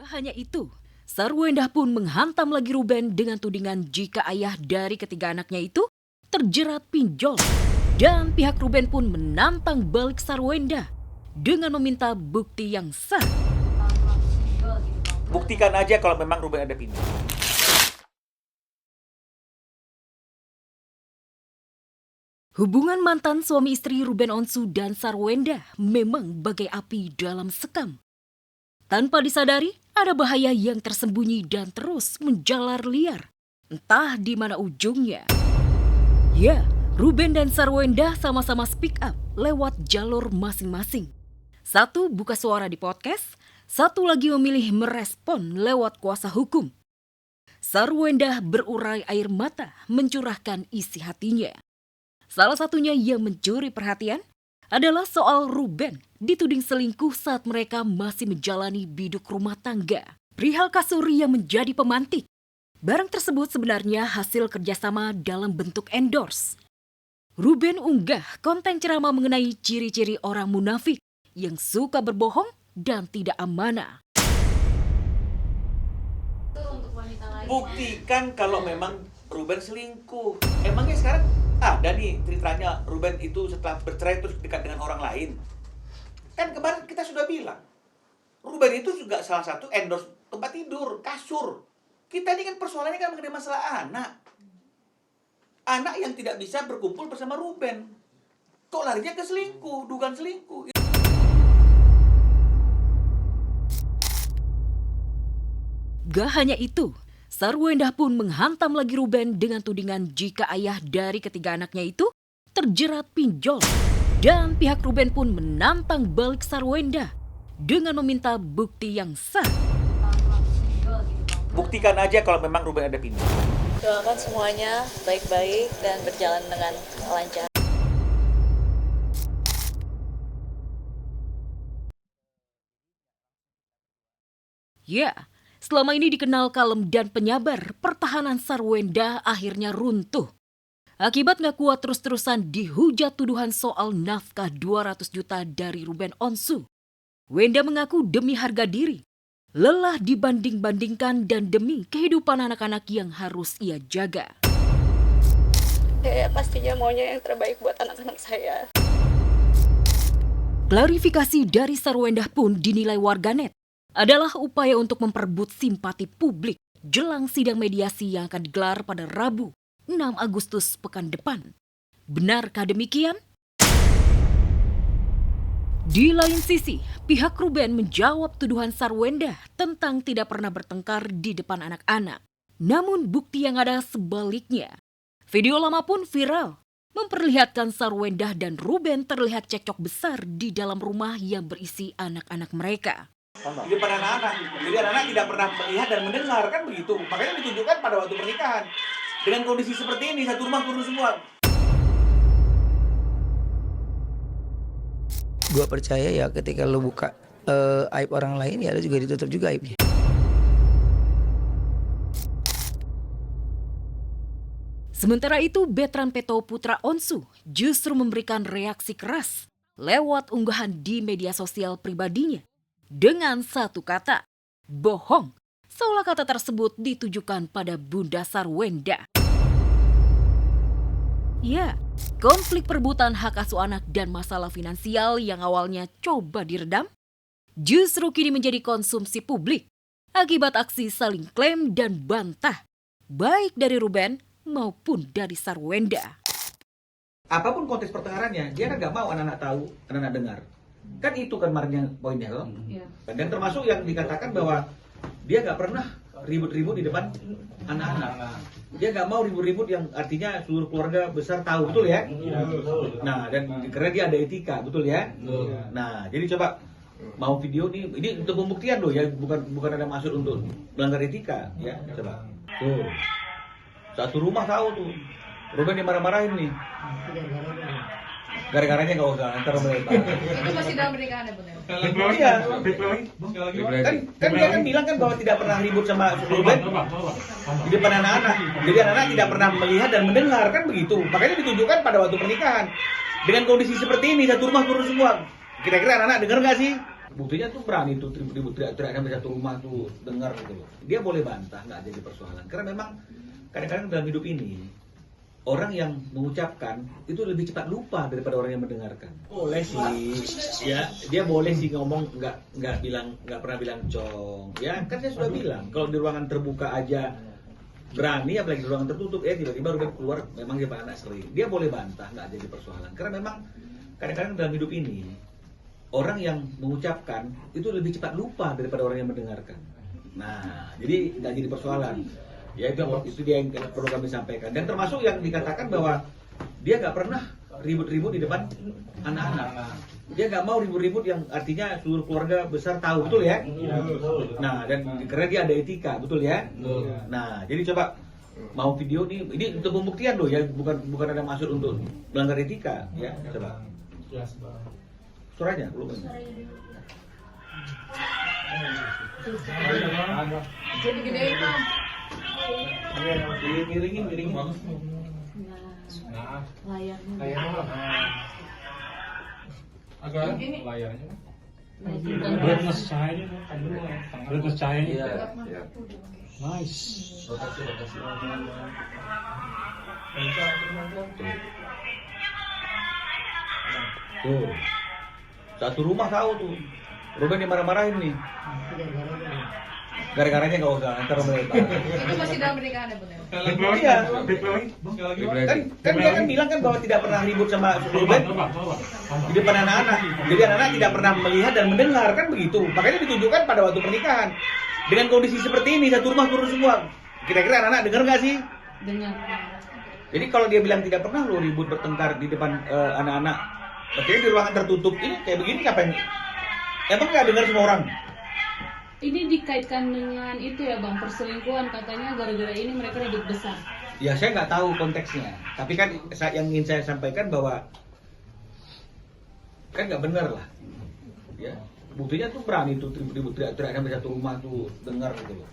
hanya itu, Sarwendah pun menghantam lagi Ruben dengan tudingan jika ayah dari ketiga anaknya itu terjerat pinjol. Dan pihak Ruben pun menantang balik Sarwendah dengan meminta bukti yang sah. Buktikan aja kalau memang Ruben ada pinjol. Hubungan mantan suami istri Ruben Onsu dan Sarwendah memang bagai api dalam sekam. Tanpa disadari, ada bahaya yang tersembunyi dan terus menjalar liar. Entah di mana ujungnya. Ya, Ruben dan Sarwendah sama-sama speak up lewat jalur masing-masing. Satu buka suara di podcast, satu lagi memilih merespon lewat kuasa hukum. Sarwendah berurai air mata mencurahkan isi hatinya. Salah satunya yang mencuri perhatian adalah soal Ruben dituding selingkuh saat mereka masih menjalani biduk rumah tangga. Perihal kasur yang menjadi pemantik. Barang tersebut sebenarnya hasil kerjasama dalam bentuk endorse. Ruben unggah konten ceramah mengenai ciri-ciri orang munafik yang suka berbohong dan tidak amanah. Buktikan kalau memang Ruben selingkuh. Emangnya sekarang ada nih ceritanya Ruben itu setelah bercerai terus dekat dengan orang lain. Kan kemarin kita sudah bilang, Ruben itu juga salah satu endorse tempat tidur, kasur. Kita ini kan persoalannya kan mengenai masalah anak. Anak yang tidak bisa berkumpul bersama Ruben. Kok larinya ke selingkuh, dugaan selingkuh. Gak hanya itu, Sarwendah pun menghantam lagi Ruben dengan tudingan jika ayah dari ketiga anaknya itu terjerat pinjol. Dan pihak Ruben pun menantang balik Sarwendah dengan meminta bukti yang sah. Buktikan aja kalau memang Ruben ada pinjol. Doakan semuanya baik-baik dan berjalan dengan lancar. Ya, selama ini dikenal kalem dan penyabar, pertahanan Sarwendah akhirnya runtuh. Akibat gak kuat terus-terusan dihujat tuduhan soal nafkah 200 juta dari Ruben Onsu. Wenda mengaku demi harga diri, lelah dibanding-bandingkan dan demi kehidupan anak-anak yang harus ia jaga. Saya pastinya maunya yang terbaik buat anak-anak saya. Klarifikasi dari Sarwendah pun dinilai warganet adalah upaya untuk memperebut simpati publik jelang sidang mediasi yang akan digelar pada Rabu 6 Agustus pekan depan. Benarkah demikian? Di lain sisi, pihak Ruben menjawab tuduhan Sarwendah tentang tidak pernah bertengkar di depan anak-anak. Namun bukti yang ada sebaliknya. Video lama pun viral, memperlihatkan Sarwendah dan Ruben terlihat cekcok besar di dalam rumah yang berisi anak-anak mereka. Di depan anak-anak. Jadi anak-anak tidak pernah melihat dan mendengar, kan begitu. Makanya ditunjukkan pada waktu pernikahan. Dengan kondisi seperti ini, satu rumah kurus semua. Gua percaya ya ketika lo buka aib orang lain ya lo juga ditutup juga aibnya. Sementara itu, Betran Peto putra Onsu justru memberikan reaksi keras lewat unggahan di media sosial pribadinya dengan satu kata, bohong. Seolah kata tersebut ditujukan pada Bunda Sarwendah. Ya, konflik perebutan hak asuh anak dan masalah finansial yang awalnya coba diredam, justru kini menjadi konsumsi publik akibat aksi saling klaim dan bantah, baik dari Ruben maupun dari Sarwendah. Apapun konteks pertengkarannya, dia kan gak mau anak-anak tahu, anak-anak dengar. Kan itu kan marnya poinnya loh. Dan termasuk yang dikatakan bahwa dia gak pernah ribut-ribut di depan anak-anak. Dia gak mau ribut-ribut yang artinya seluruh keluarga besar tahu, betul ya? Nah, dan karena dia ada etika, betul ya? Nah, jadi coba mau video ini untuk pembuktian loh ya, bukan ada maksud untuk melanggar etika ya, coba. Tuh. Satu rumah tahu tuh. Ruben dimarah-marahin nih. Gara-garanya nggak usah, ntar mereka. Itu masih dalam pernikahan ya benar? Iya. Kan dia kan bilang kan bahwa tidak pernah ribut sama Ruben di depan anak-anak. Jadi anak-anak tidak pernah melihat dan mendengar, kan begitu. Makanya ditunjukkan pada waktu pernikahan. Dengan kondisi seperti ini, satu rumah kurus semua. Kira-kira anak-anak dengar nggak sih? Buktinya tuh berani tuh ribut teriak sampai satu rumah tuh dengar gitu loh. Dia boleh bantah, nggak jadi persoalan. Karena memang kadang-kadang dalam hidup ini orang yang mengucapkan itu lebih cepat lupa daripada orang yang mendengarkan. Boleh sih, ya dia boleh sih ngomong nggak pernah bilang cong. Ya kan saya sudah bilang kalau di ruangan terbuka aja berani, apalagi di ruangan tertutup tiba-tiba Ruben keluar memang dia anak sering. Dia boleh bantah, nggak jadi persoalan. Karena memang kadang-kadang dalam hidup ini orang yang mengucapkan itu lebih cepat lupa daripada orang yang mendengarkan. Nah, jadi nggak jadi persoalan. Ya itu dia yang perlu kami sampaikan. Dan termasuk yang dikatakan bahwa dia nggak pernah ribut-ribut di depan anak-anak. Dia nggak mau ribut-ribut yang artinya seluruh keluarga besar tahu, betul ya? Nah, dan karena dia ada etika, betul ya? Nah, jadi coba mau video ini untuk pembuktian loh ya, bukan ada maksud untuk melanggar etika ya. Coba. Suaranya belum. Jadi gedein Bang. Miringin. Layarnya. Agak Ini. layarnya. Brightness cahayanya, brightness cahayanya. Iya. Nice. Tuh. Satu rumah tahu tuh. Ruben dimarah-marahin nih. Gara-garanya nggak usah, ntar Ruben tahu. Itu masih dalam pernikahan ya Bun? Iya. Kan dia kan bilang kan bahwa tidak pernah ribut sama Ruben di depan anak-anak. Jadi anak-anak tidak pernah melihat dan mendengar kan begitu. Makanya ditunjukkan pada waktu pernikahan. Dengan kondisi seperti ini satu rumah turun semua. Kira-kira anak-anak dengar nggak sih? Dengar. Jadi kalau dia bilang tidak pernah lo ribut bertengkar di depan anak-anak, berarti di ruangan tertutup ini kayak begini ngapain? Emang nggak dengar semua orang? Ini dikaitkan dengan itu ya Bang, perselingkuhan katanya gara-gara ini mereka ribut besar. Ya saya nggak tahu konteksnya, tapi kan yang ingin saya sampaikan bahwa kan nggak benar lah, ya buktinya tuh berani tuh ribut teriak sampai satu rumah tuh dengar gitu loh.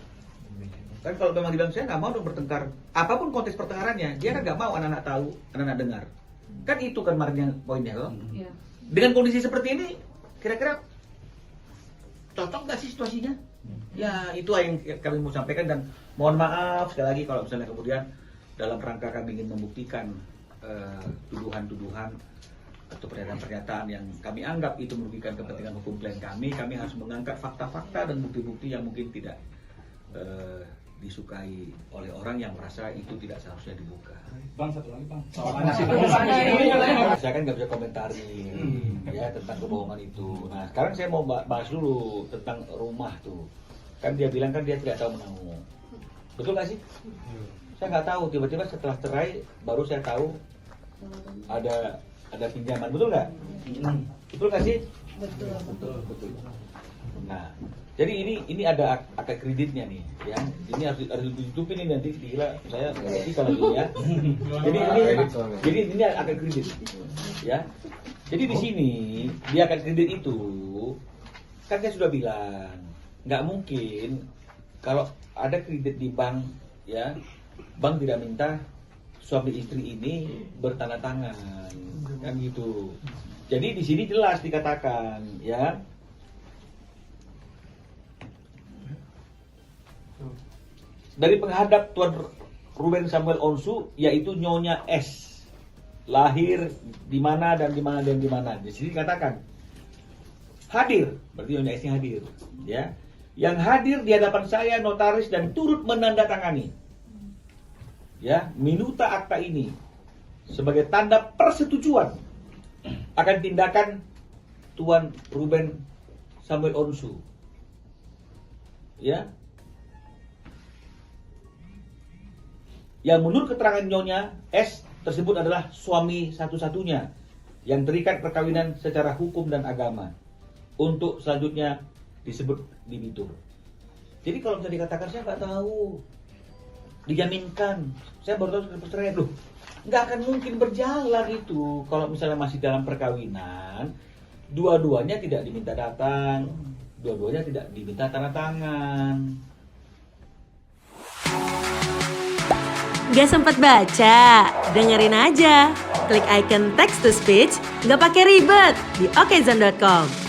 Kan kalau memang dibilang saya nggak mau dong bertengkar, apapun konteks pertengkarannya, dia kan nggak mau anak-anak tahu, anak-anak dengar. Kan itu kan marnya poinnya loh. Iya. Dengan kondisi seperti ini, kira-kira cocok nggak sih situasinya? Ya itu yang kami mau sampaikan dan mohon maaf sekali lagi kalau misalnya kemudian dalam rangka kami ingin membuktikan tuduhan-tuduhan atau pernyataan-pernyataan yang kami anggap itu merugikan kepentingan hukum klien kami harus mengangkat fakta-fakta dan bukti-bukti yang mungkin tidak disukai oleh orang yang merasa itu tidak seharusnya dibuka. Bang, satu lagi Bang. Saya kan nggak bisa komentari ya tentang kebohongan itu. Nah sekarang saya mau bahas dulu tentang rumah tuh. Kan dia bilang kan dia tidak tahu menanggung. Betul nggak sih? Saya nggak tahu. Tiba-tiba setelah cerai baru saya tahu ada pinjaman. Betul nggak? Betul nggak sih? Betul. Nah, jadi ini ada akad kreditnya nih, ya. Ini harus ditutupin ini nanti gila saya nggak ngerti kalau ini ya. Jadi ini akad kredit, ya. Jadi di sini di akad kredit itu kan saya sudah bilang nggak mungkin kalau ada kredit di bank, ya, bank tidak minta suami istri ini bertanda tangan, kan gitu. Jadi di sini jelas dikatakan, ya. Dari penghadap Tuan Ruben Samuel Onsu, yaitu Nyonya S, lahir di mana dan di mana dan di mana. Di sini dikatakan hadir, berarti Nyonya S-nya hadir, ya. Yang hadir di hadapan saya notaris dan turut menandatangani, ya, minuta akta ini sebagai tanda persetujuan akan tindakan Tuan Ruben Samuel Onsu, ya. Yang menurut keterangan Nyonya S tersebut adalah suami satu-satunya yang terikat perkawinan secara hukum dan agama. Untuk selanjutnya disebut debitur. Jadi kalau bisa dikatakan saya nggak tahu, dijaminkan, saya baru tahu perceraian loh. Nggak akan mungkin berjalan itu kalau misalnya masih dalam perkawinan, dua-duanya tidak diminta datang, dua-duanya tidak diminta tanda tangan. Gak sempat baca? Dengerin aja. Klik icon text to speech, gak pakai ribet di okezone.com.